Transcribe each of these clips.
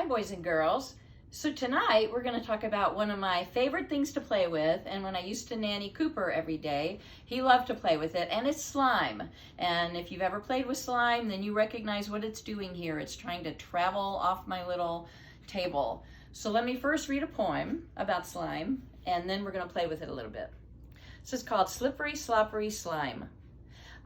boys and girls. So tonight we're going to talk about one of my favorite things to play with, and when I used to nanny Cooper every day, he loved to play with it, and it's slime. And if you've ever played with slime, then you recognize what it's doing here. It's trying to travel off my little table. So let me first read a poem about slime, and then we're going to play with it a little bit. This is called Slippery Sloppery Slime.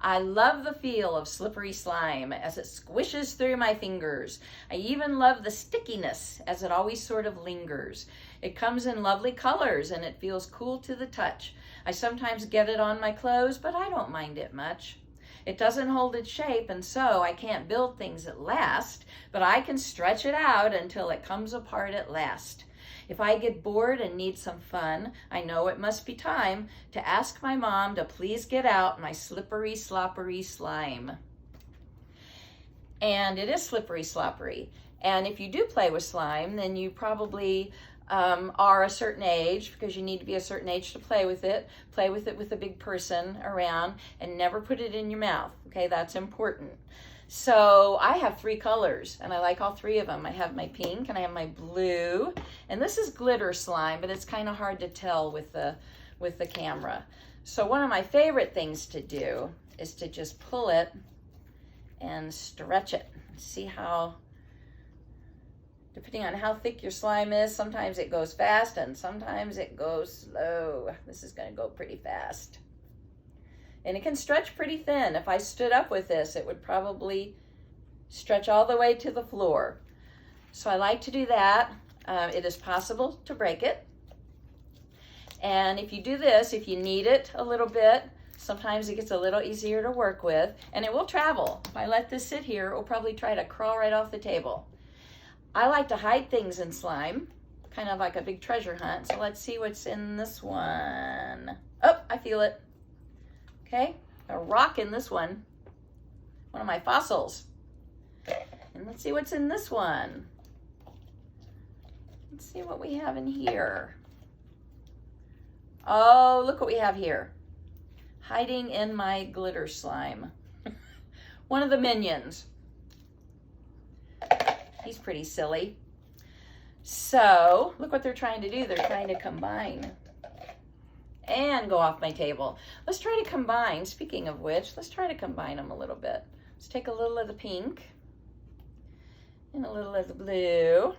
I love the feel of slippery slime as it squishes through my fingers. I even love the stickiness as it always sort of lingers. It comes in lovely colors and it feels cool to the touch. I sometimes get it on my clothes, but I don't mind it much. It doesn't hold its shape, and so I can't build things that last, but I can stretch it out until it comes apart at last. If I get bored and need some fun, I know it must be time to ask my mom to please get out my slippery, sloppery slime. And it is slippery, sloppery. And if you do play with slime, then you probably are a certain age, because you need to be a certain age to play with it. Play with it with a big person around and never put it in your mouth. Okay, that's important. So I have 3 colors and I like all 3 of them. I have my pink and I have my blue, and this is glitter slime, but it's kind of hard to tell with the camera. So one of my favorite things to do is to just pull it and stretch it. See how, depending on how thick your slime is, sometimes it goes fast and sometimes it goes slow. This is going to go pretty fast. And it can stretch pretty thin. If I stood up with this, it would probably stretch all the way to the floor. So I like to do that. It is possible to break it. And if you do this, if you knead it a little bit, sometimes it gets a little easier to work with, and it will travel. If I let this sit here, it will probably try to crawl right off the table. I like to hide things in slime, kind of like a big treasure hunt. So let's see what's in this one. Oh, I feel it. Okay, a rock in this one of my fossils. And let's see what's in this one. Let's see what we have in here. Oh, look what we have here. Hiding in my glitter slime. One of the minions. He's pretty silly. So, look what they're trying to do. They're trying to combine and go off my table. Let's try to combine, speaking of which, let's try to combine them a little bit. Let's take a little of the pink and a little of the blue.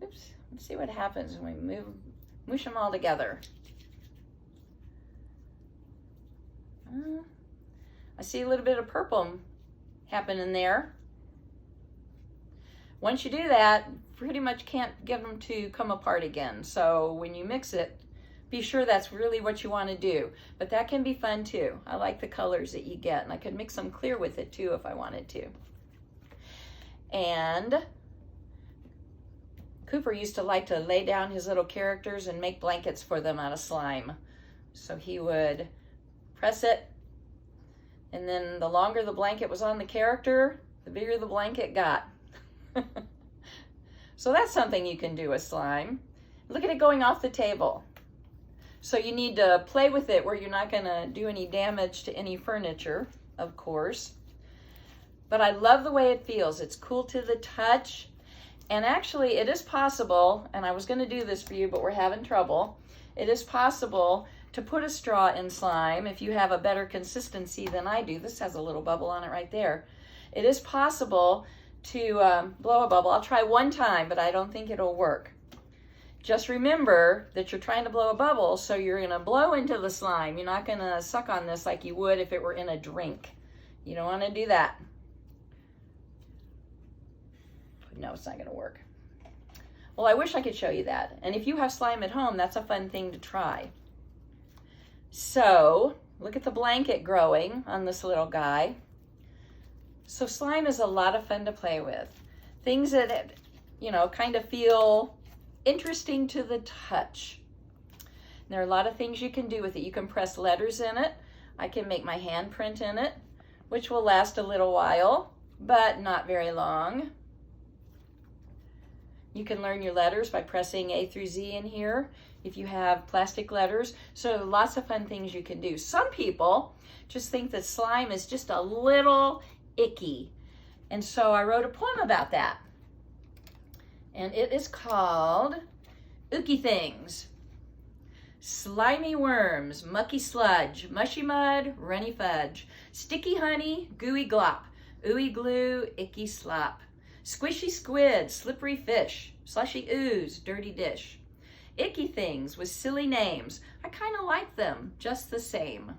Oops, let's see what happens when we mush them all together. I see a little bit of purple happening there. Once you do that, pretty much can't get them to come apart again. So when you mix it, be sure that's really what you want to do. But that can be fun too. I like the colors that you get, and I could mix them clear with it too if I wanted to. And Cooper used to like to lay down his little characters and make blankets for them out of slime. So he would press it, and then the longer the blanket was on the character, the bigger the blanket got. So that's something you can do with slime. Look at it going off the table. So you need to play with it where you're not going to do any damage to any furniture, of course. But I love the way it feels. It's cool to the touch. And actually, it is possible, and I was going to do this for you, but we're having trouble. It is possible to put a straw in slime if you have a better consistency than I do. This has a little bubble on it right there. It is possible to blow a bubble. I'll try one time, but I don't think it'll work. Just remember that you're trying to blow a bubble, so you're going to blow into the slime. You're not going to suck on this like you would if it were in a drink. You don't want to do that. No, it's not going to work. Well, I wish I could show you that. And if you have slime at home, that's a fun thing to try. So, look at the blanket growing on this little guy. So slime is a lot of fun to play with. Things that, you know, kind of feel interesting to the touch. There are a lot of things you can do with it. You can press letters in it. I can make my handprint in it, which will last a little while, but not very long. You can learn your letters by pressing A through Z in here if you have plastic letters. So lots of fun things you can do. Some people just think that slime is just a little icky. And so I wrote a poem about that. And it is called Ooky Things. Slimy worms, mucky sludge, mushy mud, runny fudge, sticky honey, gooey glop, ooey glue, icky slop, squishy squid, slippery fish, slushy ooze, dirty dish. Icky things with silly names, I kind of like them just the same.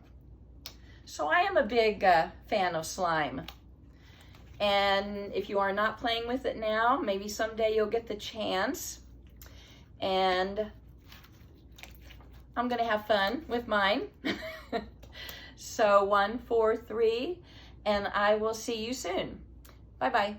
So I am a big fan of slime. And if you are not playing with it now, maybe someday you'll get the chance. And I'm going to have fun with mine. So 1, 4, 3, and I will see you soon. Bye-bye.